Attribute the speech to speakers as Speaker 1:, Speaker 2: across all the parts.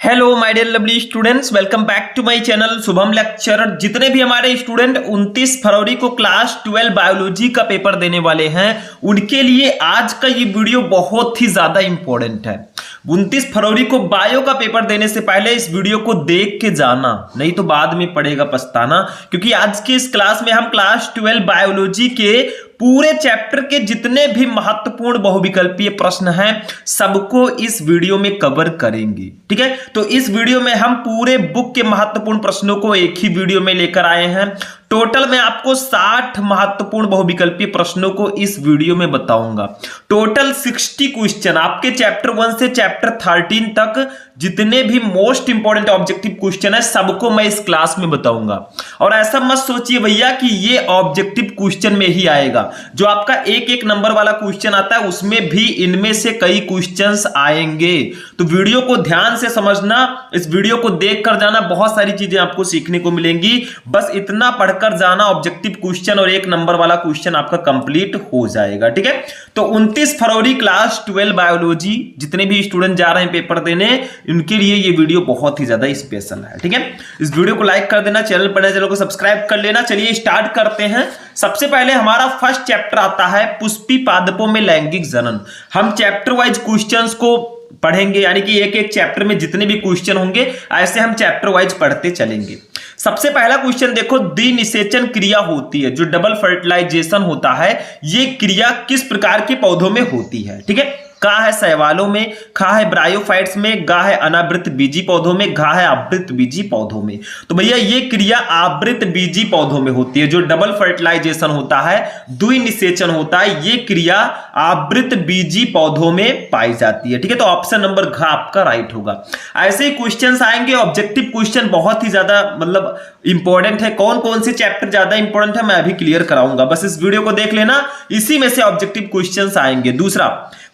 Speaker 1: Hello my dear lovely students, welcome back to my channel Shubham lecture. जितने भी हमारे student 29 फरवरी को क्लास 12 बायोलॉजी का पेपर देने वाले हैं उनके लिए आज का ये वीडियो बहुत ही ज्यादा इंपॉर्टेंट है। 29 फरवरी को बायो का पेपर देने से पहले इस वीडियो को देख के जाना, नहीं तो बाद में पड़ेगा पछताना। क्योंकि आज की इस क्लास में हम क्लास 12 बायोलॉजी के पूरे चैप्टर के जितने भी महत्वपूर्ण बहुविकल्पीय प्रश्न हैं सबको इस वीडियो में कवर करेंगे। ठीक है, तो इस वीडियो में हम पूरे बुक के महत्वपूर्ण प्रश्नों को एक ही वीडियो में लेकर आए हैं। टोटल मैं आपको 60 महत्वपूर्ण बहुविकल्पीय प्रश्नों को इस वीडियो में बताऊंगा। टोटल 60 क्वेश्चन आपके चैप्टर 1 से चैप्टर 13 तक जितने भी मोस्ट इंपॉर्टेंट ऑब्जेक्टिव क्वेश्चन है सबको मैं इस क्लास में बताऊंगा। और ऐसा मत सोचिए भैया कि ये ऑब्जेक्टिव क्वेश्चन में ही आएगा, जो आपका एक एक नंबर वाला क्वेश्चन आता है उसमें भी इनमें से कई क्वेश्चंस आएंगे। तो वीडियो को ध्यान से समझना, इस वीडियो को देख कर जाना, बहुत सारी चीजें आपको सीखने को मिलेंगी। बस इतना पढ़कर जाना, ऑब्जेक्टिव क्वेश्चन और एक नंबर वाला क्वेश्चन आपका कंप्लीट हो जाएगा। ठीक है, तो 29 फरवरी क्लास 12 बायोलॉजी जितने भी स्टूडेंट जा रहे हैं पेपर देने उनके लिए ये वीडियो बहुत ही ज्यादा स्पेशल है। ठीक है, इस वीडियो को लाइक कर देना, चैनल पर चैनल को सब्सक्राइब कर लेना। चलिए स्टार्ट करते हैं। सबसे पहले हमारा फर्स्ट चैप्टर आता है पुष्पी पादपों में लैंगिक जनन। हम चैप्टर वाइज क्वेश्चंस को पढ़ेंगे, यानी कि एक एक चैप्टर में जितने भी क्वेश्चन होंगे ऐसे हम चैप्टर वाइज पढ़ते चलेंगे। सबसे पहला क्वेश्चन देखो, द्विनिषेचन क्रिया होती है जो डबल फर्टिलाइजेशन होता है, ये क्रिया किस प्रकार के पौधों में होती है? ठीक है, का है शैवालों में, खा है ब्रायोफाइट्स में, गा है अनावृत बीजी पौधों में, घा है आवृत बीजी पौधों में। तो भैया ये क्रिया आवृत बीजी पौधों में होती है, जो डबल फर्टिलाइजेशन होता है, द्विनिषेचन होता है, ये क्रिया आवृत बीजी पौधों में पाई जाती है। ठीक है, तो ऑप्शन नंबर घ आपका राइट होगा। ऐसे ही क्वेश्चंस आएंगे, ऑब्जेक्टिव क्वेश्चन बहुत ही ज्यादा मतलब इंपॉर्टेंट है। कौन कौन से चैप्टर ज्यादा इंपॉर्टेंट है मैं अभी क्लियर कराऊंगा, बस इस वीडियो को देख लेना, इसी में से ऑब्जेक्टिव क्वेश्चंस आएंगे। दूसरा,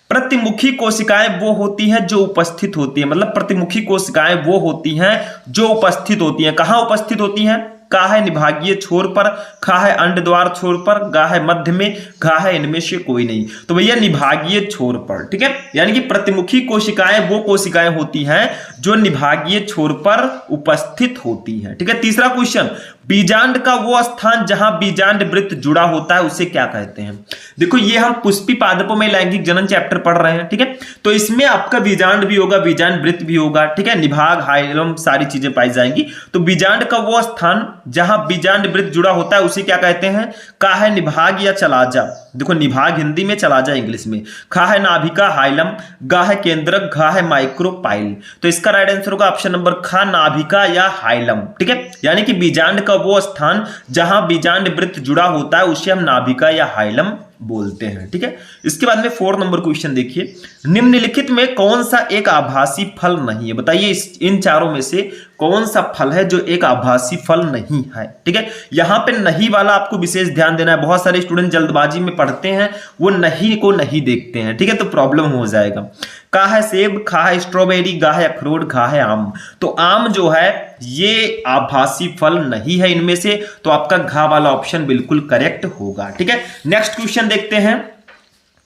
Speaker 1: प्रतिमुखी कोशिकाएं वो होती हैं जो उपस्थित होती है, मतलब प्रतिमुखी कोशिकाएं वो होती हैं जो उपस्थित होती हैं। कहां उपस्थित होती हैं? का है निभागीय छोर पर, खा है अंड द्वार छोर पर, गा है मध्य में, घा है इनमें से कोई नहीं। तो भैया निभागीय छोर पर। ठीक है, यानी कि प्रतिमुखी कोशिकाएं वो कोशिकाएं होती हैं जो निभागीय छोर पर उपस्थित होती हैं। ठीक है, तीसरा क्वेश्चन, बीजांड का वो स्थान जहां बीजांड वृत्त जुड़ा होता है उसे क्या कहते हैं? देखो ये हम पुष्पी पादपों में लैंगिक जनन चैप्टर पढ़ रहे हैं। ठीक है, तो इसमें आपका बीजांड भी होगा, बीजांड वृत्त भी होगा। ठीक है, निभाग हाइलम सारी चीजें पाई जाएंगी। तो बीजांड का वो स्थान जहां बीजांड वृत्त जुड़ा होता है उसे क्या कहते हैं? का है निभाग या चलाजा। देखो निभाग हिंदी में, चलाजा इंग्लिश में। खा है नाभिका हाइलम, गा है केंद्रक, घा है माइक्रोपाइल। तो इसका राइट आंसर होगा ऑप्शन नंबर खा, नाभिका या हाइलम। ठीक है, यानी कि बीजांड का वो स्थान जहां बीजांड वृत्त जुड़ा होता है उसे हम नाभिका या हाइलम बोलते हैं। ठीक है, इसके बाद में 4 नंबर क्वेश्चन देखिए, निम्नलिखित में कौन सा एक आभासी फल नहीं है? बताइए इन चारों में से कौन सा फल है जो एक आभासी फल नहीं है? ठीक है, यहां पे नहीं वाला आपको विशेष ध्यान देना है। बहुत सारे स्टूडेंट जल्दबाजी में पढ़ते हैं, वो नहीं को नहीं देखते हैं। ठीक है, तो प्रॉब्लम हो जाएगा। का है सेब, खा है स्ट्रॉबेरी, गा है अखरोट, घा है आम। तो आम जो है ये आभासी फल नहीं है इनमें से, तो आपका घा वाला ऑप्शन बिल्कुल करेक्ट होगा। ठीक है, नेक्स्ट क्वेश्चन देखते हैं,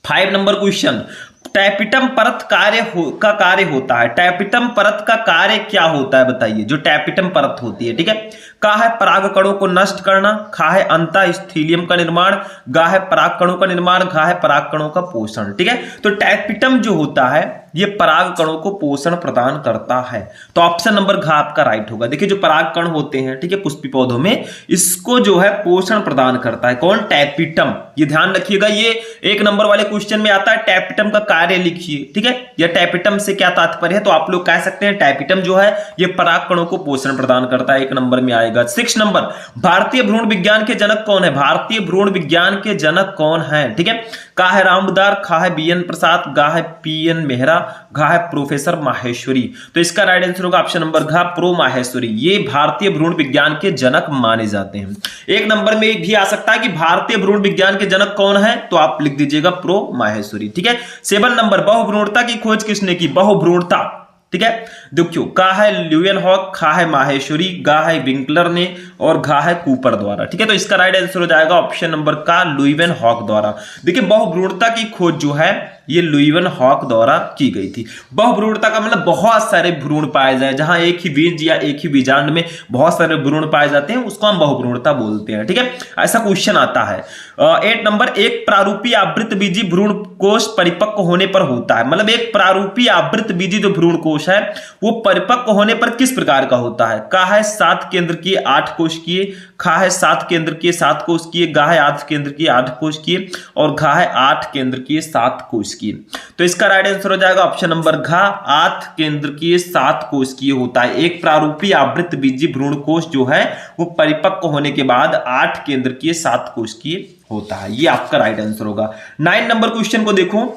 Speaker 1: 5 नंबर क्वेश्चन, टैपिटम परत का कार्य होता है। टैपिटम परत का कार्य क्या होता है बताइए, जो टैपिटम परत होती है? ठीक है, का है परागकणों को नष्ट करना, खा है अंतःस्थीलियम का निर्माण, गा है परागकणों का निर्माण, घा है परागकणों का पोषण। ठीक है, तो टैपिटम जो होता है ये परागकणों को पोषण प्रदान करता है। तो ऑप्शन नंबर घ आपका राइट होगा। देखिए जो परागकण होते हैं, ठीक है, पुष्पी पौधों में, इसको जो है पोषण प्रदान करता है कौन? टैपिटम। ये ध्यान रखिएगा, ये एक नंबर वाले क्वेश्चन में आता है। टैपिटम का कार्य लिखिए। ठीक है, यह टैपिटम से क्या तात्पर्य है? तो आप लोग कह सकते हैं टैपिटम जो है ये परागकणों को पोषण प्रदान करता है, एक नंबर में आएगा। 6 नंबर, भारतीय भ्रूण विज्ञान के जनक कौन है? भारतीय भ्रूण विज्ञान के जनक कौन है? ठीक है, का है रामदार, खा है बीएन प्रसाद, गा है पीएन मेहरा, घा है प्रोफेसर माहेश्वरी। तो इसका राइट आंसर होगा ऑप्शन नंबर घा, प्रो माहेश्वरी। ये भारतीय भ्रूण विज्ञान के जनक माने जाते हैं। एक नंबर में भी आ सकता है कि भारतीय भ्रूण विज्ञान के जनक कौन है, तो आप लिख दीजिएगा प्रो माहेश्वरी। ठीक है, 7 नंबर, बहुभ्रूणता की खोज किसने की? बहुभ्रूणता। ठीक है, देखियो का है ल्यूएनहॉक, खा है माहेश्वरी, गा है विंकलर ने और घा है कूपर द्वारा। ठीक है, तो इसका राइट आंसर हो जाएगा ऑप्शन नंबर का, लुईवेनहॉक द्वारा। देखिए बहुभ्रूणता की खोज जो है ये लुईवन हॉक द्वारा की गई थी। बहुभ्रूणता का मतलब बहुत सारे भ्रूण पाए जाए, जहां एक ही बीज या एक ही बीजांड में बहुत सारे भ्रूण पाए जाते हैं उसको हम बहुभ्रूणता बोलते हैं। ठीक है, ऐसा क्वेश्चन आता है। 8 नंबर, एक प्रारूपी आवृतबीजी भ्रूण कोश परिपक्व होने पर होता है। मतलब एक प्रारूपी आवृतबीजी जो भ्रूण कोश है वो परिपक्व होने पर किस प्रकार का होता है? का है 7 केंद्रकीय 8 कोशिकीय, खा है 7 केंद्रकीय 7 कोशिकीय, गा है 8 केंद्रकीय 8 कोशिकीय और घा है 8 केंद्रकीय 7 कोशिकीय। तो इसका राइट आंसर हो जाएगा ऑप्शन नंबर घा, 8 केंद्रकीय 7 कोशिकीय होता है। एक प्रारूपी आवृतबीजी भ्रूण कोश जो है वो परिपक्व होने के बाद 8 केंद्रकीय 7 कोशिकीय होता है। ये आपका राइट आंसर होगा। 9 नंबर क्वेश्चन को देखो,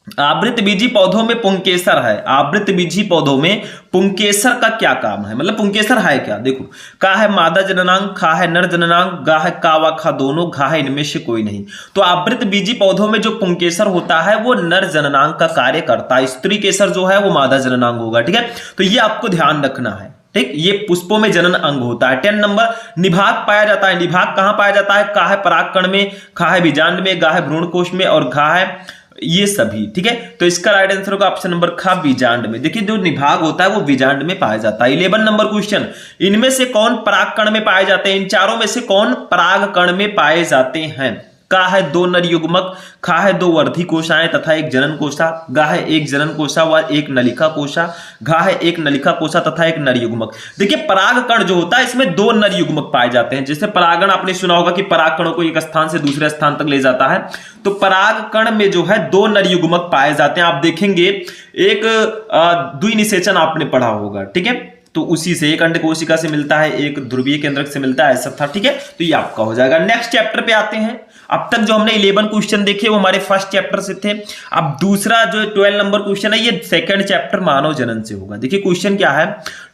Speaker 1: आवृतबीजी पौधों में पुंकेसर है। आवृतबीजी पौधों में पुंकेसर का क्या काम है? मतलब पुंकेसर है क्या? देखो, का है मादा जननांग, खा है नर जननांग, गा है का व खा दोनों, घा है इनमें से कोई नहीं। तो आवृतबीजी पौधों में जो पुंकेसर होता है वो नर जननांग का कार्य करता है। स्त्री केसर जो है वो मादा जननांग होगा। ठीक है, तो ये आपको ध्यान रखना है। ठीक, ये पुष्पों में जनन अंग होता है। 10 नंबर, निभाग पाया जाता है। निभाग कहां पाया जाता है? का है परागकण में, खा है बीजांड में, गा है भ्रूणकोश में और घा है ये सभी। ठीक है, तो इसका राइट आंसर होगा ऑप्शन नंबर खा, बीजांड में। देखिए जो निभाग होता है वो बीजांड में पाया जाता है। 11 नंबर क्वेश्चन, इनमें से कौन परागकण में पाए जाते हैं? इन चारों में से कौन परागकण में पाए जाते हैं? का है 2 नर युग्मक, खा है 2 वर्धी कोशाएं तथा 1 जनन कोशा, गा है 1 जनन कोशा व 1 नलिका कोशा, घा है 1 नलिका कोशा तथा 1 नर युग्मक। देखिए परागकण जो होता है इसमें 2 नर युग्मक पाए जाते हैं। जैसे परागण आपने सुना होगा कि परागकणों को एक स्थान से दूसरे स्थान तक ले जाता है, तो परागकण में जो है 2 नर युग्मक पाए जाते हैं। आप देखेंगे एक द्विनिषेचन आपने पढ़ा होगा। ठीक है, तो उसी से एक अंड कोशिका से मिलता है, एक ध्रुवीय केंद्रक से मिलता है, ऐसा था। ठीक है, तो ये आपका हो जाएगा। नेक्स्ट चैप्टर पे आते हैं। अब तक जो हमने 11 क्वेश्चन देखे वो हमारे फर्स्ट चैप्टर से थे। अब दूसरा जो 12 नंबर क्वेश्चन है ये सेकंड चैप्टर मानव जनन से होगा। देखिए क्वेश्चन क्या है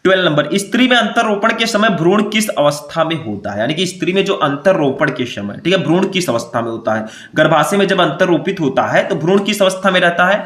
Speaker 1: 12 नंबर, स्त्री में अंतररोपण के समय भ्रूण किस अवस्था में होता है? यानी कि स्त्री में जो अंतररोपण के समय, ठीक है, भ्रूण किस अवस्था में होता है? गर्भाशय में जब अंतररोपित होता है तो भ्रूण किस अवस्था में रहता है?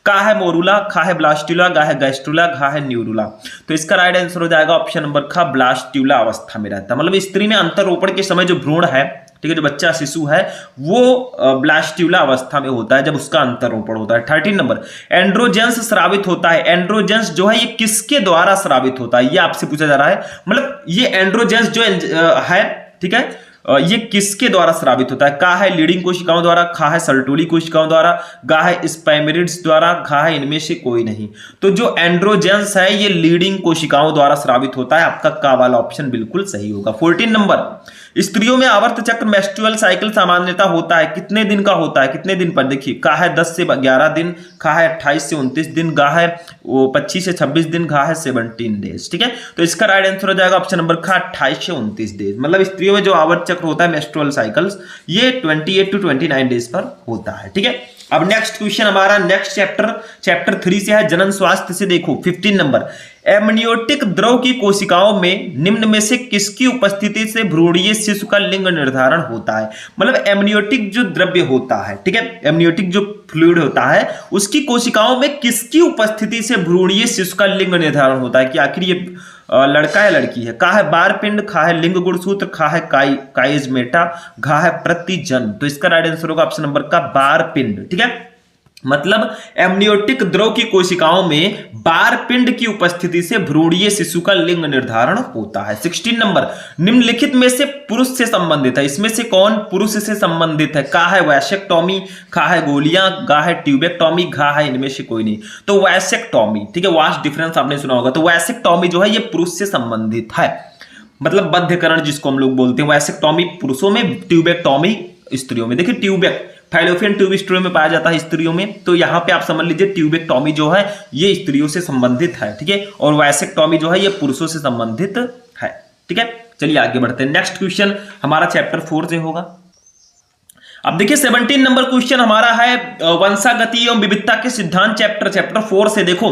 Speaker 1: का है मोरूला, खा है ब्लास्टुला, गा है गैस्ट्रुला, घा है न्यूरुला। तो इसका राइट आंसर हो जाएगा ऑप्शन नंबर खा, ब्लास्टुला अवस्था में रहता है। मतलब स्त्री में अंतररोपण के समय जो भ्रूण है, ठीक है, जो बच्चा शिशु है वो ब्लास्टुला अवस्था में होता है जब उसका अंतररोपण होता है। 13 नंबर, एंड्रोजेंस स्रावित होता है। एंड्रोजेंस जो है ये किसके द्वारा स्रावित होता है? ये आपसे पूछा जा रहा है। मतलब ये एंड्रोजेंस जो है, ठीक है, ये किसके द्वारा स्रावित होता है? का है लीडिंग कोशिकाओं द्वारा, खा है सर्टोली कोशिकाओं द्वारा, गा है स्पाइमेरिड्स द्वारा, घा है इनमें से कोई नहीं। तो जो एंड्रोजेंस है ये लीडिंग कोशिकाओं द्वारा स्रावित होता है। आपका का वाला ऑप्शन बिल्कुल सही होगा। 14 नंबर, स्त्रियों में आवर्त चक्र मेस्ट्रुअल साइकिल सामान्यतः होता है कितने दिन का होता है? कितने दिन पर? देखिए का है 10 से 11 दिन, खा है 28 से 29 दिन, गा है 25 से 26 दिन, घा है 17 डेज। ठीक है, तो इसका राइट आंसर हो जाएगा ऑप्शन नंबर खा, 28 से 29 डेज। मतलब स्त्रियों में जो आवर्त चक्र होता है मेस्ट्रुअल साइकिल्स ये 28 to 29 डेज पर होता है। ठीक है, अब नेक्स्ट क्वेश्चन हमारा नेक्स्ट चैप्टर 3 से है, जनन स्वास्थ्य से। देखो 15 नंबर, एमनियोटिक द्रव की कोशिकाओं में निम्न में से किसकी उपस्थिति से भ्रूणीय शिशु का लिंग निर्धारण होता है? मतलब एमनियोटिक जो द्रव्य होता है, ठीक है, एमनियोटिक जो फ्लूइड होता है उसकी कोशिकाओं में किसकी उपस्थिति से भ्रूणीय शिशु का लिंग निर्धारण होता है कि आखिर ये लड़का है लड़की है? का है बारपिंड, खा है लिंग गुणसूत्र, खा है काइजमेटा, घा है प्रतिजन। तो इसका राइट आंसर होगा ऑप्शन नंबर का बारपिंड। ठीक है, मतलब एमनियोटिक द्रव की कोशिकाओं में बारपिंड की उपस्थिति से भ्रूणीय शिशु का लिंग निर्धारण होता है। 16 नंबर, निम्नलिखित में से पुरुष से संबंधित है, इसमें से कौन पुरुष से संबंधित है? का है वैसेक्टोमी, खा है गोलियां, गा है ट्यूबेक्टोमी, घा है इनमें से कोई नहीं। तो वैसेक्टोमी, ठीक है, वास्ट डिफरेंस आपने सुना होगा। तो वैसेक्टोमी जो है ये पुरुष से संबंधित है, मतलब बद्धकरण जिसको हम लोग बोलते हैं। वैसेक्टोमी पुरुषों में, ट्यूबेक्टोमी स्त्रियों में। देखिए ट्यूबेक फाइलोपियन ट्यूब स्त्रियों में पाया जाता है स्त्रियों में, तो यहाँ पे आप समझ लीजिए ट्यूबेक्टोमी जो है ये स्त्रियों से संबंधित है। ठीक है, और वैसेक्टोमी जो है ये पुरुषों से संबंधित है। ठीक है, चलिए आगे बढ़ते हैं। नेक्स्ट क्वेश्चन हमारा चैप्टर 4 से होगा। अब देखिए 17 नंबर क्वेश्चन हमारा है वंशागति एवं विविधता के सिद्धांत, चैप्टर 4 से। देखो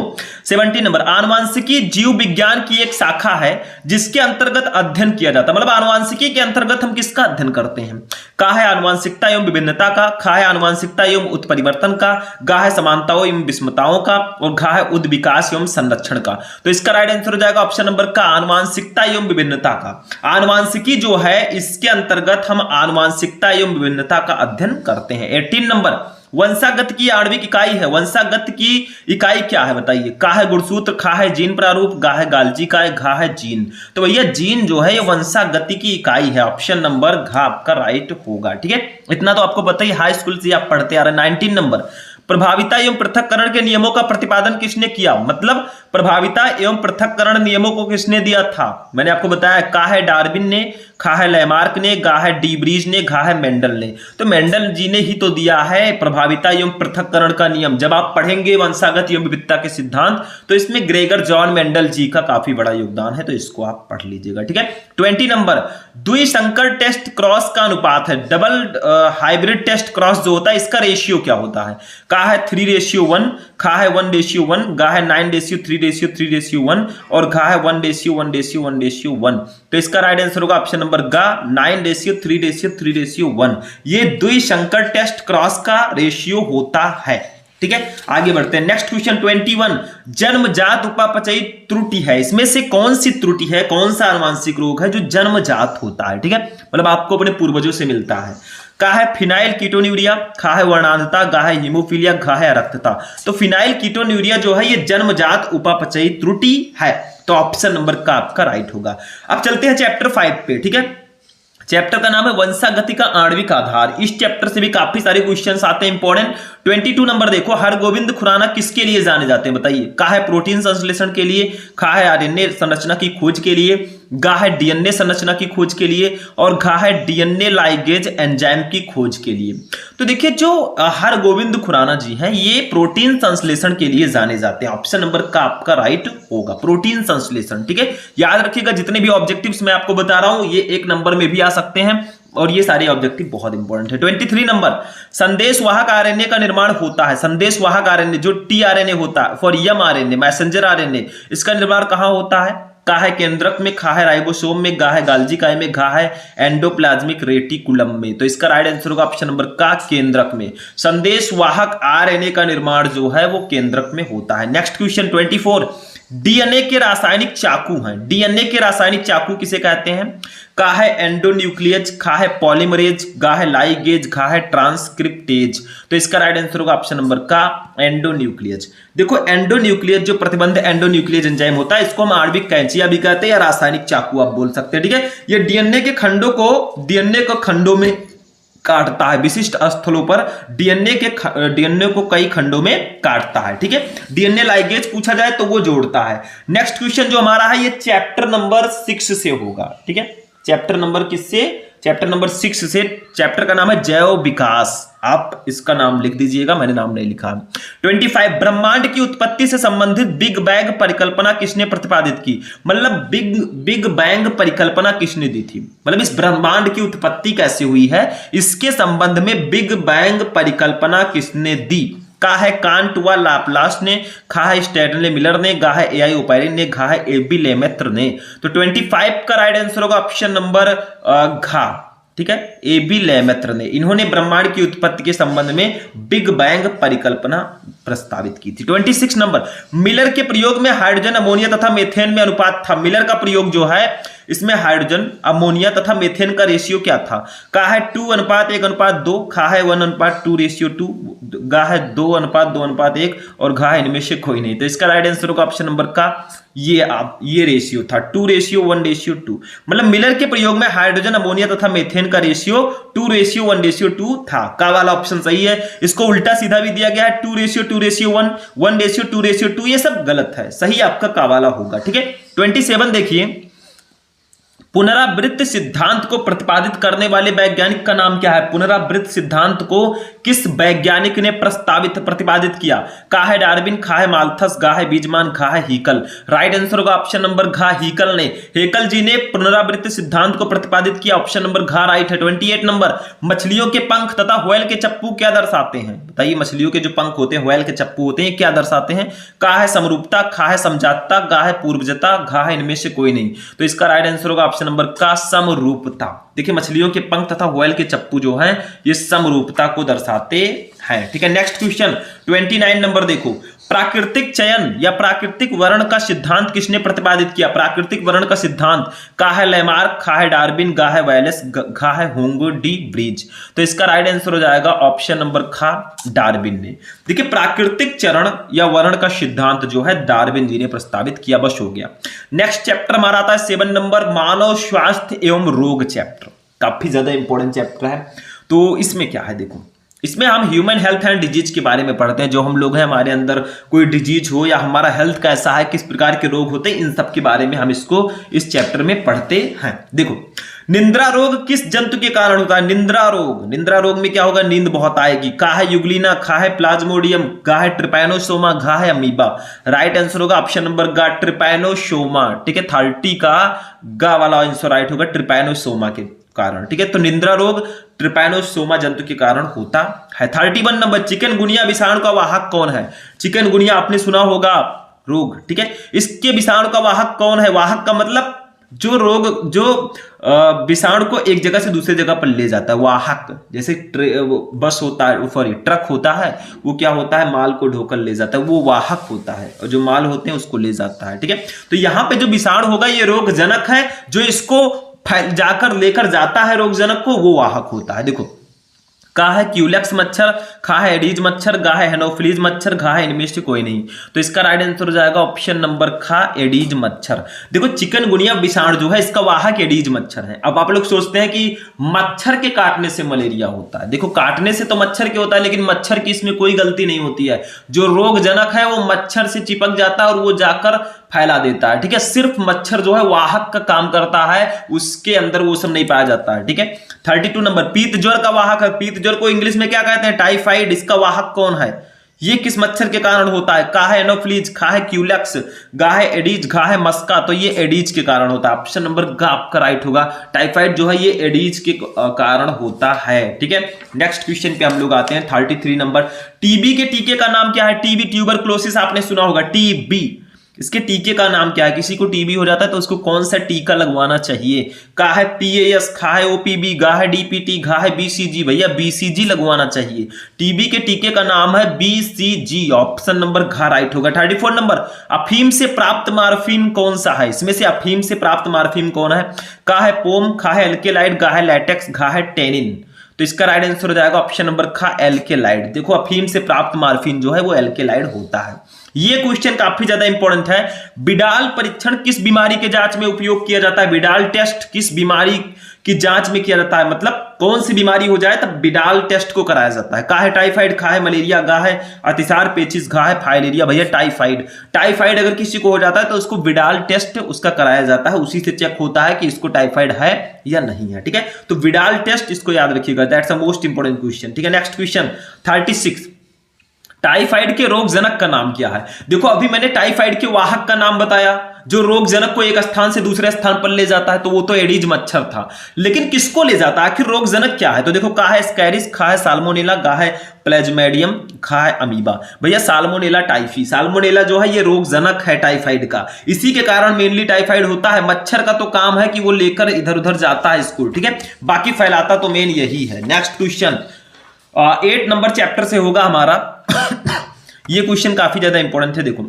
Speaker 1: 17 नंबर, आनुवांशिकी जीव विज्ञान की एक शाखा है जिसके अंतर्गत अध्ययन किया जाता है। मतलब आनुवांशिकी के अंतर्गत हम किसका अध्ययन करते हैं? का है आनुवांशिकता एवं विभिन्नता का, खा है आनुवांशिकता एवं उत्परिवर्तन का, गा है समानताओं एवं विषमताओं का और घा है उद्विकास एवं संरक्षण का। तो इसका राइट आंसर हो जाएगा ऑप्शन नंबर का, आनुवांशिकता एवं विभिन्नता का। आनुवांशिकी जो है इसके अंतर्गत हम आनुवांशिकता एवं विभिन्नता का अध्ययन करते हैं। 18 नंबर, वंशागत की आणविक इकाई है, वंशागत की इकाई क्या है बताइए? का है गुणसूत्र, खा है जीन प्रारूप, गा है गाल्जी का है, घा है जीन। तो भैया जीन जो है ये वंशागति की इकाई है, ऑप्शन नंबर घा आपका राइट होगा। ठीक है, इतना तो आपको पता ही, हाई स्कूल से आप पढ़ते आ रहे हैं। 19 नंबर, प्रभाविता एवं पृथक्करण के नियमों का प्रतिपादन किसने किया? मतलब प्रभाविता एवं पृथक्करण नियमों को किसने दिया था? मैंने आपको बताया, का है डार्विन ने, खा है लैमार्क ने, गा है डी ब्रीज ने, घा है मेंडल ने। तो मेंडल जी ने ही तो दिया है प्रभाविता एवं पृथक्करण का नियम। जब आप पढ़ेंगे वंशागत एवं विविधता के सिद्धांत, तो इसमें ग्रेगर जॉन मेंडल जी का काफी बड़ा योगदान है, तो इसको आप पढ़ लीजिएगा। ठीक है, 20 नंबर, द्विसंकर टेस्ट क्रॉस का अनुपात है, डबल हाइब्रिड टेस्ट क्रॉस जो होता है इसका रेशियो क्या होता है? का है 3:1, खा है 1:1, गा है 9:3:3:1 और घा है 1:1:1:1। तो इसका राइट आंसर होगा ऑप्शन नंबर गा, 9:3:3:1। ये द्विसंकर टेस्ट क्रॉस का रेशियो होता है। ठीक है, आगे बढ़ते हैं। नेक्स्ट क्वेश्चन 21, जन्मजात उपापचयी त्रुटि है, इसमें से कौन सी त्रुटि है, कौन सा आनुवांशिक रोग है जो जन्मजात होता है? ठीक है, मतलब आपको अपने पूर्वजों से मिलता है। का है फिनाइल कीटोन्यूरिया, खा है वर्णांधता, गा है हीमोफीलिया, घा है अरक्तता। तो फिनाइल कीटोन्यूरिया जो है ये जन्मजात उपापचयी त्रुटि है, तो ऑप्शन नंबर का आपका राइट होगा। अब चलते हैं चैप्टर 5 पे। ठीक है, चैप्टर का नाम है वंशागति का आणविक आधार। इस चैप्टर से भी काफी सारे क्वेश्चंस आते हैं इंपॉर्टेंट। 22 नंबर देखो, हरगोविंद खुराना किसके लिए जाने जाते हैं बताइए? का है प्रोटीन संश्लेषण के लिए, खा है आरएनए संरचना की खोज के लिए, गा है डीएनए संरचना की खोज के लिए और घा है डीएनए लाइगेज एंजाइम की खोज के लिए। तो देखिए जो हरगोविंद खुराना जी हैं ये प्रोटीन संश्लेषण के लिए जाने जाते हैं, ऑप्शन नंबर का आपका राइट होगा, प्रोटीन संश्लेषण। ठीक है, याद रखिएगा जितने भी ऑब्जेक्टिव्स मैं आपको बता रहा हूं ये एक नंबर में भी आ सकते हैं और ये सारे ऑब्जेक्टिव बहुत इंपॉर्टेंट है। 23 नंबर, संदेशवाहक आरएनए का निर्माण होता है, संदेशवाहक आरएनए जो टीआरएनए होता है फॉर एमआरएनए, मैसेंजर आरएनए, इसका निर्माण कहां होता है? का है केंद्रक में, खा है राइबोसोम में, गा है गाल्जी काई में, घा है एंडोप्लाज्मिक रेटिकुलम में। तो इसका राइट आंसर होगा ऑप्शन नंबर का केंद्रक में। संदेशवाहक आरएनए का निर्माण जो है वो केंद्रक में होता है। नेक्स्ट क्वेश्चन 24, डीएनए के रासायनिक चाकू हैं, डीएनए के रासायनिक चाकू किसे कहते हैं? का है एंडोन्यूक्लियज, खा है पॉलीमरेज, गा है लाइगेज, घा है ट्रांसक्रिप्टेज। तो इसका राइट आंसर होगा ऑप्शन नंबर का एंडोन्यूक्लियज। देखो एंडोन्यूक्लियज जो प्रतिबंध एंडोन्यूक्लियज एंजाइम होता है इसको हम आणविक कैंचिया भी कहते हैं या रासायनिक चाकू आप बोल सकते हैं। ठीक है, ये डीएनए के खंडों को डीएनए को खंडों में काटता है, विशिष्ट स्थलों पर डीएनए को कई खंडों में काटता है। ठीक है, डीएनए लाइगेज पूछा जाए तो वो जोड़ता है। नेक्स्ट क्वेश्चन जो हमारा है ये चैप्टर नंबर 6 से होगा। ठीक है, चैप्टर नंबर किससे? चैप्टर नंबर 6 से। चैप्टर का नाम है जैव विकास, आप इसका नाम लिख दीजिएगा, मैंने नाम नहीं लिखा। 25, ब्रह्मांड की उत्पत्ति से संबंधित बिग बैंग परिकल्पना किसने प्रतिपादित की? मतलब बिग बैंग परिकल्पना किसने दी थी? मतलब इस ब्रह्मांड की उत्पत्ति कैसे हुई है इसके संबंध में बिग बैंग परिकल्पना किसने दी? का है कांट व लाप्लास ने, खा है स्टैडले मिलर ने, गा है एआई ओपेरिन ने, घा है एबी लेमेत्र ने। तो 25 का राइट आंसर होगा ऑप्शन नंबर घा। ठीक है, एबी लेमेत्र ने, इन्होंने ब्रह्मांड की उत्पत्ति के संबंध में बिग बैंग परिकल्पना प्रस्तावित की थी। 26 नंबर, मिलर के प्रयोग में हाइड्रोजन अमोनिया तथा मेथेन में अनुपात था। मिलर का प्रयोग जो है इसमें हाइड्रोजन अमोनिया तथा मेथेन का रेशियो क्या था? का है 2:1:2, खा है 1:2:2, गा है 2:2:1 और घा है इनमें से कोई नहीं। तो इसका राइट आंसर होगा ऑप्शन नंबर का ये रेशियो था 2:1:2। मतलब मिलर के प्रयोग में हाइड्रोजन अमोनिया तथा मेथेन का रेशियो 2:1:2 था। का वाला ऑप्शन सही है। इसको उल्टा सीधा भी दिया गया है 2:2:1, 1:2:2, ये सब गलत है, सही आपका का वाला होगा। ठीक है, 27 देखिए, पुनरावृत्त सिद्धांत को प्रतिपादित करने वाले वैज्ञानिक का नाम क्या है? पुनरावृत्त सिद्धांत को किस वैज्ञानिक ने प्रतिपादित किया? का है डार्विन, खा है माल्थस, गा है बीजमान, घा है हीकल। राइट आंसर होगा ऑप्शन नंबर घा, हीकल ने। हेकल जी ने पुनरावृत्त सिद्धांत को प्रतिपादित किया, ऑप्शन नंबर घा राइट है। 28 नंबर, मछलियों के पंख तथा व्हेल के चप्पू क्या दर्शाते हैं? बताइए, मछलियों के जो पंख होते हैं, व्हेल के चप्पू होते हैं, क्या दर्शाते हैं? का है समरूपता, खा है समजातता, गा है पूर्वजता, घा है इनमें से कोई नहीं। तो इसका राइट आंसर होगा ऑप्शन नंबर का समरूपता। देखिए, मछलियों के पंख तथा व्हेल के चप्पू जो हैं ये समरूपता को दर्शाते हैं। ठीक है, नेक्स्ट क्वेश्चन 29 नंबर देखो, प्राकृतिक चयन या प्राकृतिक वर्ण का सिद्धांत किसने प्रतिपादित किया? प्राकृतिक वर्ण का सिद्धांत का है लेमार्क, खा है डार्विन, गा है वैलेस, खा है होंगो डी ब्रिज। तो इसका राइट आंसर हो जाएगा ऑप्शन नंबर खा, डार्विन ने। देखिए प्राकृतिक चरण या वर्ण का सिद्धांत जो है डार्विन जी ने प्रस्तावित किया। बस हो गया। नेक्स्ट चैप्टर हमारा आता है 7 नंबर, मानव स्वास्थ्य एवं रोग चैप्टर। काफी ज्यादा इंपॉर्टेंट चैप्टर है। तो इसमें क्या है देखो, इसमें हम ह्यूमन हेल्थ एंड डिजीज के बारे में पढ़ते हैं। जो हम लोग हैं, हमारे अंदर कोई डिजीज हो या हमारा हेल्थ कैसा है, किस प्रकार के रोग होते हैं, इन सब के बारे में हम इसको इस चैप्टर में पढ़ते हैं। देखो निंद्रा रोग किस जंतु के कारण होता है? निंद्रा रोग में क्या होगा? नींद बहुत आएगी। का है यूग्लिना, खा है प्लाज्मोडियम, गा है ट्रिपैनोसोमा, घा है अमीबा। राइट आंसर होगा ऑप्शन नंबर गा, ट्रिपैनोसोमा। ठीक है, 30 का गा वाला आंसर राइट होगा, ट्रिपैनोसोमा के कारण। ठीक है, तो निंद्रा रोग ट्रिपैनोसोमा जंतु के कारण होता है। 31 नंबर, चिकनगुनिया विषाणु का वाहक कौन है? चिकनगुनिया आपने सुना होगा रोग। ठीक है, इसके विषाणु का वाहक कौन है? वाहक का मतलब जो रोग, जो विषाणु को एक जगह से दूसरी जगह पर ले जाता है, वाहक। जैसे बस होता है, सॉरी ट्रक होता है, वो क्या होता है? माल को ढोकर ले जाता है, वो वाहक होता है। और जो माल होते हैं उसको ले जाता है। ठीक है, तो यहां पे जो विषाणु होगा ये रोगजनक है, जो इसको जाकर लेकर जाता है रोगजनक को, वो वाहक होता है। देखो का है क्यूलेक्स मच्छर, खा है एडीज मच्छर, गा है हेनोफिलीज मच्छर, घा है इनमें से कोई नहीं। तो इसका राइट आंसर हो जाएगा ऑप्शन नंबर खा, एडीज मच्छर। देखो चिकनगुनिया विषाणु जो है इसका वाहक एडीज मच्छर है। अब आप लोग सोचते हैं कि मच्छर के काटने से मलेरिया होता है। देखो काटने से तो मच्छर के होता है, लेकिन मच्छर की इसमें कोई गलती नहीं होती है। जो रोगजनक है वो मच्छर से चिपक जाता है और वो जाकर फैला देता है। ठीक है, सिर्फ मच्छर जो है वाहक का काम करता है, उसके अंदर वो सब नहीं पाया जाता है। ठीक है, 32 नंबर, पीत ज्वर का वाहक है। पीत ज्वर को इंग्लिश में क्या कहते हैं? टाइफाइड। इसका वाहक कौन है? ये किस मच्छर के कारण होता है? का है एनोफ्लीज, खा है क्यूलेक्स, गा है एडीज, घा है मस्का। तो ये एडीज के कारण होता है। ऑप्शन नंबर गा आपका राइट होगा। टाइफाइड जो है ये एडीज के कारण होता है। ठीक है, नेक्स्ट क्वेश्चन पे हम लोग आते हैं 33 नंबर, टीबी के टीके का नाम क्या है? टीबी ट्यूबरक्लोसिस आपने सुना होगा, टीबी। इसके टीके का नाम क्या है? किसी को टीबी हो जाता है तो उसको कौन सा टीका लगवाना चाहिए? का है पीएएस, खा है ओपीबी, गा है डीपीटी, घा है बीसीजी। भैया बीसीजी लगवाना चाहिए। टीबी के टीके का नाम है बीसीजी। ऑप्शन नंबर घा राइट होगा। 34 नंबर, अफीम से प्राप्त मार्फिन कौन सा है? इसमें से अफीम से प्राप्त मार्फिन कौन है? का है पोम, खा है एल्केलाइड, गा है लैटेक्स, घा है टेनिन। तो इसका राइट आंसर हो जाएगा ऑप्शन नंबर खा, एल्केलाइड। देखो अफीम से प्राप्त मार्फिन जो है वो एल्केलाइड होता है। ये क्वेश्चन काफी ज्यादा इंपॉर्टेंट है। बिडाल परीक्षण किस बीमारी के जांच में उपयोग किया जाता है? बिडाल टेस्ट किस बीमारी की जांच में किया जाता है? मतलब कौन सी बीमारी हो जाए तब बिडाल टेस्ट को कराया जाता है। का है टाइफाइड, खा है मलेरिया, गा है अतिसार पेचिस, घा है फाइलेरिया। भैया टाइफाइड। टाइफाइड अगर किसी को हो जाता है तो उसको बिडाल टेस्ट उसका कराया जाता है। उसी से चेक होता है कि इसको टाइफाइड है या नहीं है। ठीक है, तो बिडाल टेस्ट इसको याद रखिएगा। That's the most important question. ठीक है, नेक्स्ट क्वेश्चन 36, टाइफाइड के रोगजनक का नाम क्या है? देखो अभी मैंने टाइफाइड के वाहक का नाम बताया, जो रोगजनक को एक स्थान से दूसरे स्थान पर ले जाता है, तो वो तो एडीज मच्छर था। लेकिन किसको ले जाता है? आखिर रोगजनक क्या है? तो देखो का है स्कैरिस, खा है साल्मोनेला, गा है प्लाज्मोडियम, खा है अमीबा। भैया साल्मोनेला टाइफी। साल्मोनेला जो है ये रोगजनक है टाइफाइड का। इसी के कारण मेनली टाइफाइड होता है। मच्छर का तो काम है कि वो लेकर इधर उधर जाता है इसको। ठीक है, बाकी फैलाता तो मेन यही है। नेक्स्ट क्वेश्चन 8 नंबर चैप्टर से होगा हमारा। ये क्वेश्चन काफी ज्यादा इंपॉर्टेंट है। देखो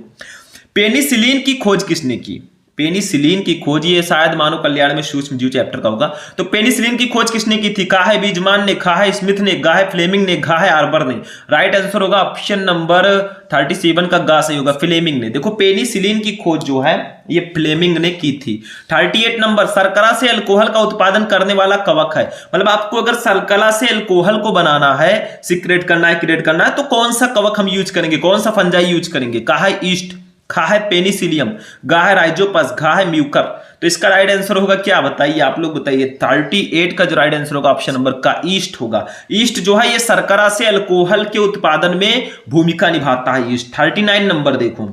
Speaker 1: पेनिसिलिन की खोज किसने की? पेनिसिलिन की खोज, ये शायद मानव कल्याण में सूक्ष्म जीव चैप्टर का होगा। तो पेनिसिलिन की खोज किसने की थी? का है बीजमान ने, खा है स्मिथ ने, गा है फ्लेमिंग ने, घा है आर्बर ने। राइट आंसर होगा ऑप्शन नंबर 37 का गा सही होगा, फ्लेमिंग ने। देखो पेनिसिलिन की खोज जो है ये फ्लेमिंग ने की थी। 38 नंबर, शर्करा से अल्कोहल का उत्पादन करने वाला कवक है। मतलब आपको अगर शर्करा से अल्कोहल को बनाना है, सीक्रेट करना है, क्रिएट करना है, तो कौन सा कवक हम यूज करेंगे, कौन सा फंजाई यूज करेंगे? का है ईस्ट, खा है पेनिसिलियम, गा है राइजोपस, घा है म्यूकर। तो इसका राइट आंसर होगा क्या? बताइए, आप लोग बताइए। 38 का जो राइट आंसर होगा ऑप्शन नंबर का ईस्ट होगा। ईस्ट जो है ये शर्करा से अल्कोहल के उत्पादन में भूमिका निभाता है ईस्ट। 39 नंबर देखो,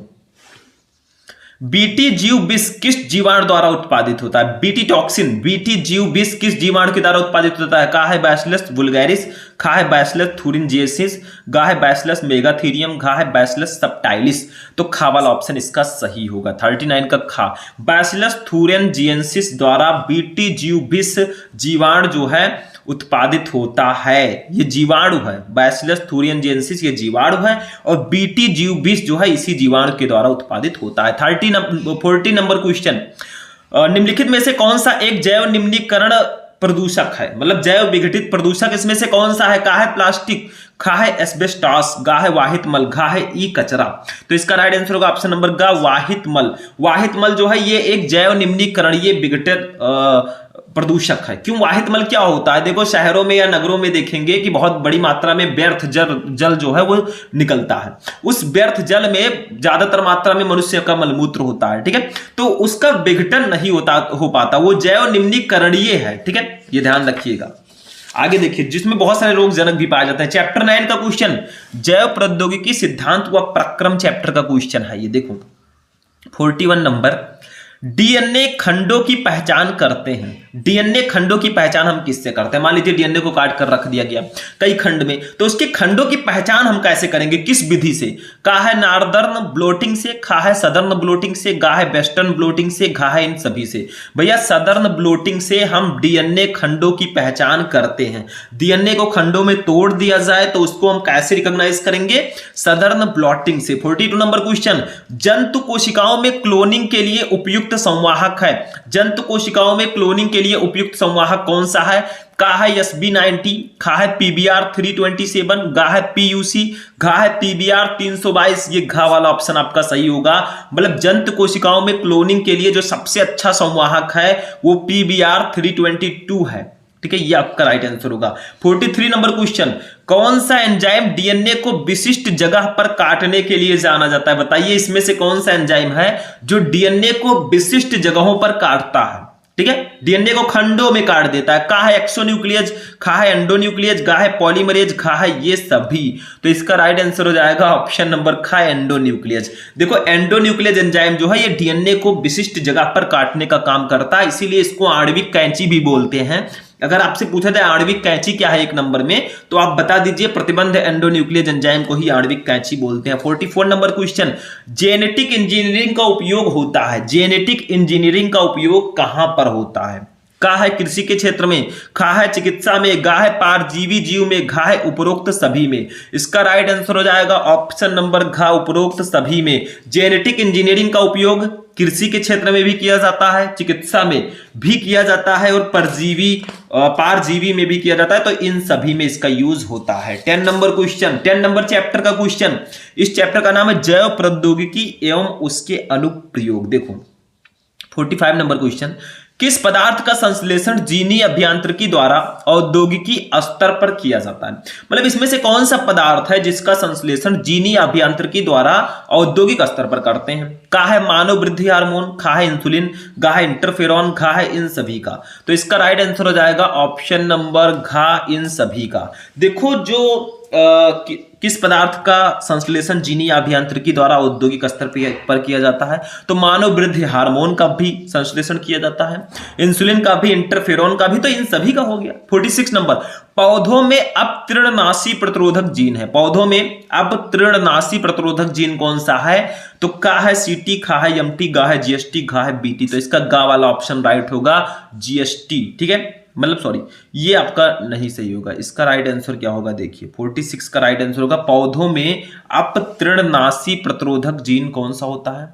Speaker 1: बीटी जीव विष किस जीवाणु द्वारा उत्पादित होता है? बीटी टॉक्सिन, बीटी जीव विष किस जीवाणु के द्वारा उत्पादित होता है? का है बैसिलस वुल्गैरिस, खा है बैसिलस थुरिनजिएसिस, गा है बैसिलस मेगाथीरियम, घा है बैसिलस सबटाइलिस। तो खा वाला ऑप्शन इसका सही होगा। 39 का खा, बैसिलस थुरिनजिएसिस द्वारा बीटी जीव विष जीवाणु जो है उत्पादित होता है। ये जीवाणु है, बैसिलस थूरियनजेंसिस ये जीवाणु है और बीटी जीव विष जो है इसी जीवाणु के द्वारा उत्पादित होता है। 40 नंबर क्वेश्चन, निम्नलिखित में से कौन सा एक जैव निम्नीकरण प्रदूषक है, मतलब जैव विघटित प्रदूषक इसमें से कौन सा है? का है प्लास्टिक, खा है एस्बेस्टॉस, गा है वाहित मल, घा है ई कचरा। तो इसका राइट आंसर होगा ऑप्शन नंबर गा, वाहित मल। वाहित मल जो है ये एक जैव निम्नीकरण ये विघटित प्रदूषक है। क्यों वाहित मल क्या होता है? देखो शहरों में या नगरों में देखेंगे कि बहुत बड़ी मात्रा में व्यर्थ जल जो है वो निकलता है। उस व्यर्थ जल में ज्यादातर मात्रा में मनुष्य का मलमूत्र होता है, ठीक है, तो उसका विघटन नहीं हो पाता, वो जैव निम्नीकरणीय है, ठीक है, ये ध्यान रखिएगा। आगे देखिए, जिसमें बहुत सारे रोग जनक भी पाए जाते हैं। चैप्टर 9 का क्वेश्चन, जैव प्रौद्योगिकी सिद्धांत व प्रक्रम चैप्टर का क्वेश्चन है ये। देखो 41 नंबर, डीएनए खंडों की पहचान करते हैं। डीएनए खंडों की पहचान हम किससे करते हैं? मान लीजिए डीएनए को काट कर रख दिया गया कई खंड में, तो उसके खंडों की पहचान हम कैसे करेंगे, किस विधि से? का है नॉर्दर्न ब्लोटिंग से, खा है सदर्न ब्लोटिंग से, गा है वेस्टर्न ब्लोटिंग से, घा है इन सभी से। भैया सदर्न ब्लोटिंग से हम डीएनए खंडों की पहचान करते हैं। डीएनए को खंडों में तोड़ दिया जाए तो उसको हम कैसे रिकॉग्नाइज करेंगे? सदर्न ब्लॉटिंग से। 42 नंबर क्वेश्चन, जंतु कोशिकाओं में क्लोनिंग के लिए उपयुक्त संवाहक है। जंतु कोशिकाओं में क्लोनिंग के लिए उपयुक्त संवाहक कौन सा है? का है SB90, खा है PBR 327, गा है PUC, घा है PBR 322। ये घा वाला ऑप्शन आपका सही होगा। मतलब जंतु कोशिकाओं में क्लोनिंग के लिए जो सबसे अच्छा संवाहक है वो PBR 322 है, ठीक है, ये आपका राइट आंसर होगा। 43 नंबर क्वेश्चन, कौन सा एंजाइम डीएनए को विशिष्ट जगह पर काटने के लिए जाना जाता है? बताइए इसमें से कौन सा एंजाइम है जो डीएनए को विशिष्ट जगहों पर काटता है, ठीक है, डीएनए को खंडों में काट देता है। का है एक्सोन्यूक्लियज, खा है एंडोन्यूक्लियज, गा है पॉलीमरेज, खा है ये सभी। तो इसका राइट आंसर हो जाएगा ऑप्शन नंबर खा, एंडोन्यूक्लियज। देखो एंडोन्यूक्लियज एंजाइम जो है ये डीएनए को विशिष्ट जगह पर काटने का काम करता है, इसीलिए इसको आणविक कैंची भी बोलते हैं। अगर आपसे पूछा जाए आणविक कैंची क्या है एक नंबर में, तो आप बता दीजिए प्रतिबंध एंडोन्यूक्लियज एंजाइम को ही आणविक कैंची बोलते हैं। 44 नंबर क्वेश्चन, जेनेटिक इंजीनियरिंग का उपयोग होता है। जेनेटिक इंजीनियरिंग का उपयोग कहां पर होता है? का है कृषि के क्षेत्र में, खा है चिकित्सा में, गा है परजीवी जीव में, घा है उपरोक्त सभी में। इसका राइट आंसर हो जाएगा ऑप्शन नंबर घा, उपरोक्त सभी में। जेनेटिक इंजीनियरिंग का उपयोग कृषि के क्षेत्र में भी किया जाता है, चिकित्सा में भी किया जाता है और परजीवी में भी किया जाता है, तो इन सभी में इसका यूज होता है। 10 नंबर क्वेश्चन, 10 नंबर चैप्टर का क्वेश्चन, इस चैप्टर का नाम है जैव प्रौद्योगिकी एवं उसके अनुप्रयोग। देखो 45 नंबर क्वेश्चन, किस पदार्थ का संश्लेषण जीनी अभियांत्रिकी द्वारा औद्योगिकी स्तर पर किया जाता है? मतलब इसमें से कौन सा पदार्थ है जिसका संश्लेषण जीनी अभियांत्रिकी द्वारा औद्योगिक स्तर पर करते हैं? का है मानव वृद्धि हार्मोन, खा है इंसुलिन, गा है इंटरफेरॉन, घा है इन सभी का। तो इसका राइट आंसर हो जाएगा ऑप्शन नंबर घा, इन सभी का। देखो जो किस पदार्थ का संश्लेषण जीनी अभियांत्रिकी द्वारा औद्योगिक स्तर पर किया जाता है? तो मानव वृद्धि हार्मोन का भी संश्लेषण किया जाता है, इंसुलिन का भी, इंटरफेरॉन का भी, तो इन सभी का हो गया। 46 नंबर, पौधों में अपतृणनाशी प्रतिरोधक जीन है। पौधों में अपतृणनाशी प्रतिरोधक जीन कौन सा है? तो का है CT, खा है MT, गा है GST, घा है BT। तो इसका गा वाला ऑप्शन राइट होगा GST, ठीक है, मतलब सॉरी ये आपका नहीं सही होगा। इसका राइट आंसर क्या होगा? देखिए 46 का राइट आंसर होगा, पौधों में अपतृणनाशी प्रतिरोधक जीन कौन सा होता है?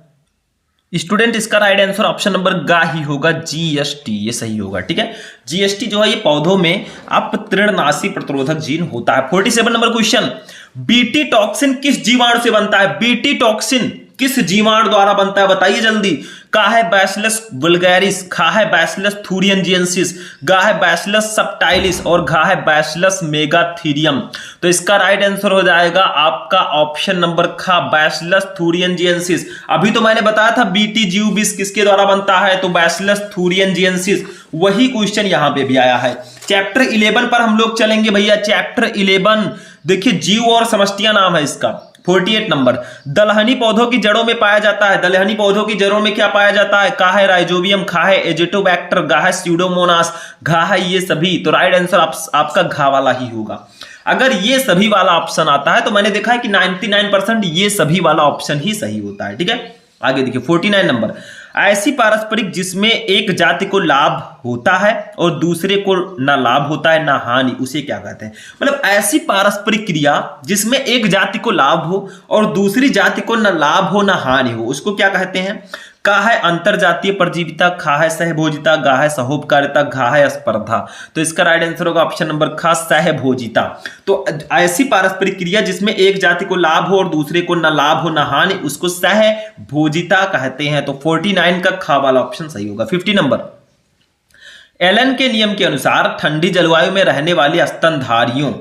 Speaker 1: स्टूडेंट इसका राइट आंसर ऑप्शन नंबर गा ही होगा, GST, ये सही होगा, ठीक है। GST जो है ये पौधों में अपतृणनाशी प्रतिरोधक जीन होता है। 47 नंबर क्वेश्चन, बीटी टॉक्सिन किस जीवाणु से बनता है? बीटी टॉक्सिन किस जीवाणु द्वारा बनता है? बताइए जल्दी। का है बैसिलस वुल्गैरिस, खा है बैसिलस थूरियनजेंसिस, गा है बैसिलस सबटाइलिस और घा है बैसिलस मेगाथीरियम। तो इसका राइट आंसर हो जाएगा आपका ऑप्शन नंबर खा, बैसिलस थूरियनजेंसिस। अभी तो मैंने बताया था बीटी जीव विष किसके द्वारा बनता है, तो बैसिलस थूरियनजेंसिस। वही क्वेश्चन यहां पे भी आया है। चैप्टर 11 पर हम लोग चलेंगे भैया। चैप्टर 11 देखिए, जीव और समष्टियां नाम है इसका। 48 नंबर, दलहनी पौधों की जड़ों में पाया जाता है। दलहनी पौधों की जड़ों में क्या पाया जाता है? का है राइजोबियम, खा है एजेटोबैक्टर, गा है स्यूडोमोनास, घा है ये सभी। तो राइट आंसर आपका घा वाला ही होगा। अगर ये सभी वाला ऑप्शन आता है तो मैंने देखा है कि 99% ये सभी वाला ऑप्शन ही सही होता है, ठीक है। आगे देखिए 49 नंबर, ऐसी पारस्परिक जिसमें एक जाति को लाभ होता है और दूसरे को ना लाभ होता है ना हानि, उसे क्या कहते हैं? मतलब ऐसी पारस्परिक क्रिया जिसमें एक जाति को लाभ हो और दूसरी जाति को ना लाभ हो ना हानि हो, उसको क्या कहते हैं? का है अंतरजातीय परजीविता, खा है सहभोजिता, गा है सहोपकारिता, घा है स्पर्धा। तो इसका राइट आंसर होगा ऑप्शन नंबर ख, सहभोजिता। तो ऐसी पारस्परिक क्रिया जिसमें एक जाति को लाभ हो और दूसरे को ना लाभ हो ना हानि, उसको सहभोजिता कहते हैं। तो 49 का ख वाला ऑप्शन सही होगा। 50 नंबर, एलन के नियम के अनुसार ठंडी जलवायु में रहने वाले स्तनधारियों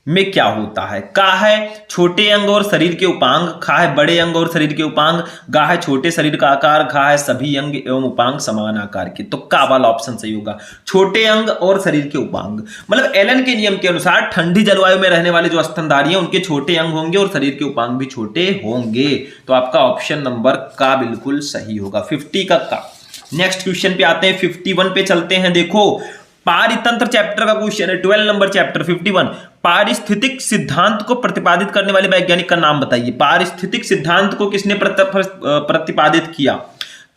Speaker 1: में क्या होता है? का है छोटे अंग और शरीर के उपांग, खा है बड़े अंग और शरीर के उपांग, गा है छोटे शरीर का आकार, घा है सभी अंग एवं उपांग समान आकार के। तो का वाला ऑप्शन सही होगा, छोटे अंग और शरीर के उपांग। मतलब एलन के नियम के अनुसार ठंडी जलवायु में रहने वाले जो स्तनधारी हैं उनके छोटे अंग होंगे और शरीर के उपांग भी छोटे होंगे। तो आपका ऑप्शन नंबर का बिल्कुल सही होगा। 50 का। नेक्स्ट क्वेश्चन पे आते हैं, 51 पे चलते हैं। देखो पारितंत्र चैप्टर का क्वेश्चन है, 12 नंबर चैप्टर 51। पारिस्थितिक सिद्धांत को प्रतिपादित करने वाले वैज्ञानिक का नाम बताइए। पारिस्थितिक सिद्धांत को किसने प्रतिपादित किया?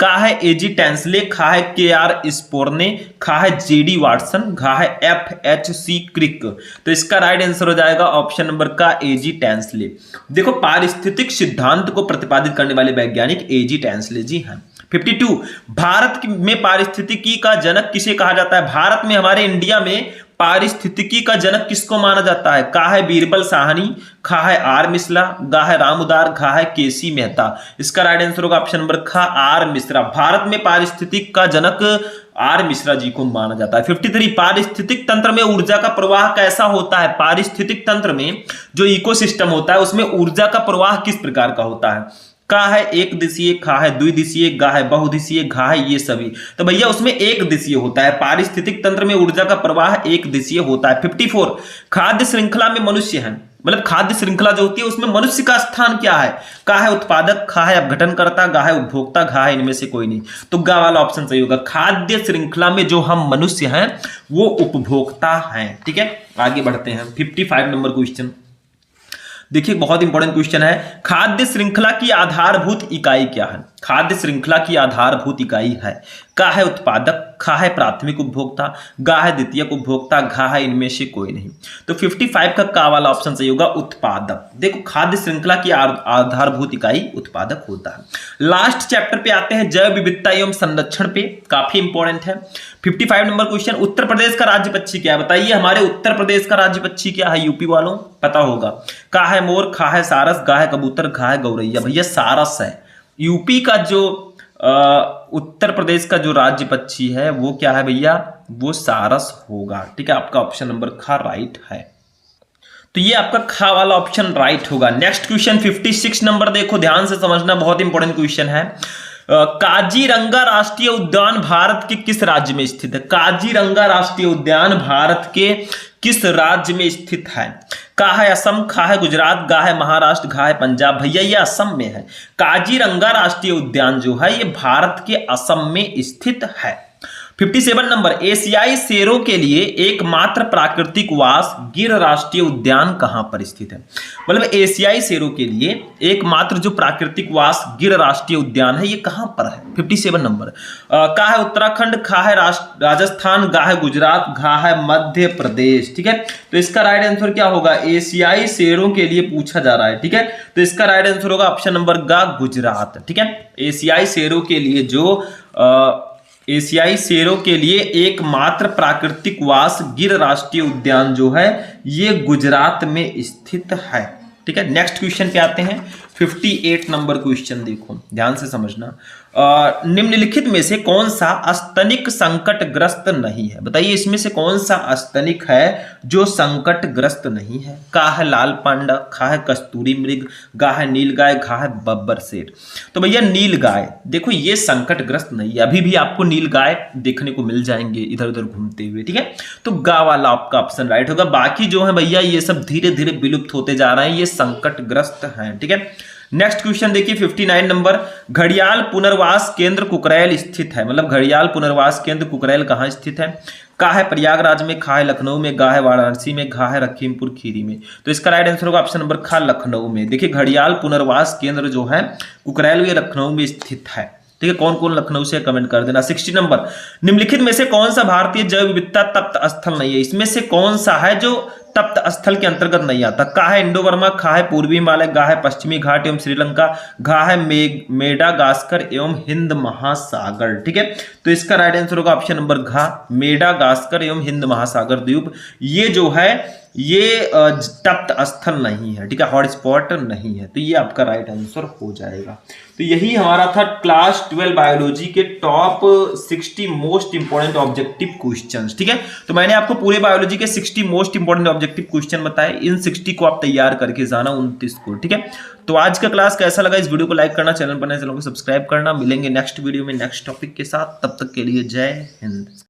Speaker 1: का है एजी टेंसले, खा है KR स्पोर्ने, खा है JD वाटसन, घा है FHC क्रिक। तो इसका राइट आंसर हो जाएगा ऑप्शन नंबर का एजी टेंसले। देखो पारिस्थितिक सिद्धांत को प्रतिपादित करने वाले वैज्ञानिक एजी टेंसले जी हैं। 52, भारत में पारिस्थितिकी का जनक किसे कहा जाता है? भारत में, हमारे इंडिया में पारिस्थितिकी का जनक किसको माना जाता है? का है बीरबल साहनी, खा है R मिश्रा, गा है राम उदार, घा है KC मेहता। इसका राइट आंसर होगा ऑप्शन नंबर ख, R मिश्रा। भारत में पारिस्थितिक का जनक R मिश्रा जी को माना जाता है। 53, पारिस्थितिक तंत्र में ऊर्जा का प्रवाह कैसा होता है? पारिस्थितिक तंत्र में जो इकोसिस्टम होता है उसमें ऊर्जा का प्रवाह किस प्रकार का होता है? का है एक दिशीय, खा है द्विदिशीय, गा है बहुदिशीय, घा है ये सभी। तो भैया उसमें एक दिशीय होता है। पारिस्थितिक तंत्र में ऊर्जा का प्रवाह एक दिशीय होता है। 54, खाद्य श्रृंखला में मनुष्य है, मतलब खाद्य श्रृंखला जो होती है उसमें मनुष्य का स्थान क्या है? का है उत्पादक, खा है अपघटनकर्ता, गा है उपभोक्ता, घा है इनमें से कोई नहीं। तो गा वाला ऑप्शन सही होगा। खाद्य श्रृंखला में जो हम मनुष्य हैं वो उपभोक्ता हैं। ठीक है, आगे बढ़ते हैं। 55 नंबर क्वेश्चन देखिए, बहुत इंपॉर्टेंट क्वेश्चन है। खाद्य श्रृंखला की आधारभूत इकाई क्या है? खाद्य श्रृंखला की आधारभूत इकाई है, का है उत्पादक, खा है प्राथमिक उपभोक्ता, गा है द्वितीयक उपभोक्ता, घा है इनमें से कोई नहीं। तो 55 का वाला ऑप्शन सही होगा, उत्पादक। देखो खाद्य श्रृंखला की आधारभूत इकाई उत्पादक होता है। लास्ट चैप्टर पे आते हैं, जैव विविधता एवं संरक्षण पे, काफी इंपॉर्टेंट है। 55 नंबर क्वेश्चन, उत्तर प्रदेश का राज्य पक्षी क्या है? बताइए हमारे उत्तर प्रदेश का राज्य पक्षी क्या है? यूपी वालों पता होगा। का है मोर, खा है सारस, गा है कबूतर, घा है गौरैया। भैया सारस है। यूपी का जो उत्तर प्रदेश का जो राज्य पक्षी है वो क्या है भैया? वो सारस होगा। ठीक है, आपका ऑप्शन नंबर ख राइट है। तो ये आपका ख वाला ऑप्शन राइट होगा। नेक्स्ट क्वेश्चन 56 नंबर, देखो ध्यान से समझना, बहुत इंपॉर्टेंट क्वेश्चन है। काजीरंगा राष्ट्रीय उद्यान भारत के किस राज्य में स्थित है? काजीरंगा राष्ट्रीय उद्यान भारत के किस राज्य में स्थित है? का है असम, खा है गुजरात, गा है महाराष्ट्र, घा है पंजाब। भैया ये असम में है। काजीरंगा राष्ट्रीय उद्यान जो है ये भारत के असम में स्थित है। 57 नंबर, एशियाई शेरों के लिए एकमात्र प्राकृतिक वास गिर राष्ट्रीय उद्यान कहां पर स्थित है? मतलब एशियाई शेरों के लिए एकमात्र जो प्राकृतिक वास गिर राष्ट्रीय उद्यान है ये कहां पर है? 57 नंबर, का है उत्तराखंड, खा है राजस्थान, गा है गुजरात, घा है मध्य प्रदेश। ठीक है, तो इसका राइट आंसर क्या होगा? एशियाई शेरों के लिए पूछा जा रहा है। ठीक है, तो इसका राइट आंसर होगा ऑप्शन नंबर गा, गुजरात। ठीक है, एशियाई शेरों के लिए जो एशियाई शेरों के लिए एकमात्र प्राकृतिक वास गिर राष्ट्रीय उद्यान जो है ये गुजरात में स्थित है। ठीक है, नेक्स्ट क्वेश्चन पे आते हैं। 58 नंबर क्वेश्चन देखो ध्यान से समझना। निम्नलिखित में से कौन सा स्तनिक संकटग्रस्त नहीं है? बताइए इसमें से कौन सा स्तनिक है जो संकटग्रस्त नहीं है? का है लाल पांडा, खा है कस्तूरी मृग, गा है नील गाय, घा है बब्बर शेर। तो भैया नील गाय देखो ये संकटग्रस्त नहीं है, अभी भी आपको नील गाय देखने को मिल जाएंगे इधर उधर घूमते हुए। ठीक है, तो गा वाला आपका ऑप्शन राइट होगा। बाकी जो है भैया ये सब धीरे धीरे विलुप्त होते जा रहे हैं, ये संकटग्रस्त हैं। ठीक है, नेक्स्ट क्वेश्चन देखिए 59 नंबर, घड़ियाल पुनर्वास केंद्र कुकरैल स्थित है। मतलब घड़ियाल पुनर्वास केंद्र कुकरैल कहाँ स्थित है? का है प्रयागराज में, खा है लखनऊ में, गा है वाराणसी में, घा है लखीमपुर खीरी में। तो इसका राइट आंसर होगा ऑप्शन नंबर खा, लखनऊ में। देखिए घड़ियाल पुनर्वास केंद्र जो है कुकरैल ये लखनऊ में स्थित है। ठीक है, कौन कौन लखनऊ से कमेंट कर देना। 60 नंबर, निम्नलिखित में से कौन सा भारतीय जैव विविधता तप्त स्थल नहीं है? इसमें से कौन सा है जो तप्त स्थल के अंतर्गत नहीं आता? का है इंडो बर्मा, खा है पूर्वी हिमालय, गा है पश्चिमी घाट एवं श्रीलंका, घा है मेडागास्कर एवं हिंद महासागर। ठीक है, तो इसका राइट आंसर होगा ऑप्शन नंबर घा, मेडागास्कर एवं हिंद महासागर द्वीप। ये जो है ये तप्त स्थल नहीं है, ठीक है, हॉटस्पॉट नहीं है, तो ये आपका राइट आंसर हो जाएगा। तो यही हमारा था क्लास 12 बायोलॉजी के top 60 most important objective questions. ठीक है, तो मैंने आपको पूरे बायोलॉजी के 60 मोस्ट इंपोर्टेंट ऑब्जेक्टिव क्वेश्चन बताए, इन 60 को आप तैयार करके जाना 29 को। ठीक है, तो आज का क्लास कैसा लगा? इस वीडियो को लाइक करना, चैनल पर नए चैनल को सब्सक्राइब करना। मिलेंगे नेक्स्ट वीडियो में नेक्स्ट टॉपिक के साथ, तब तक के लिए जय हिंद।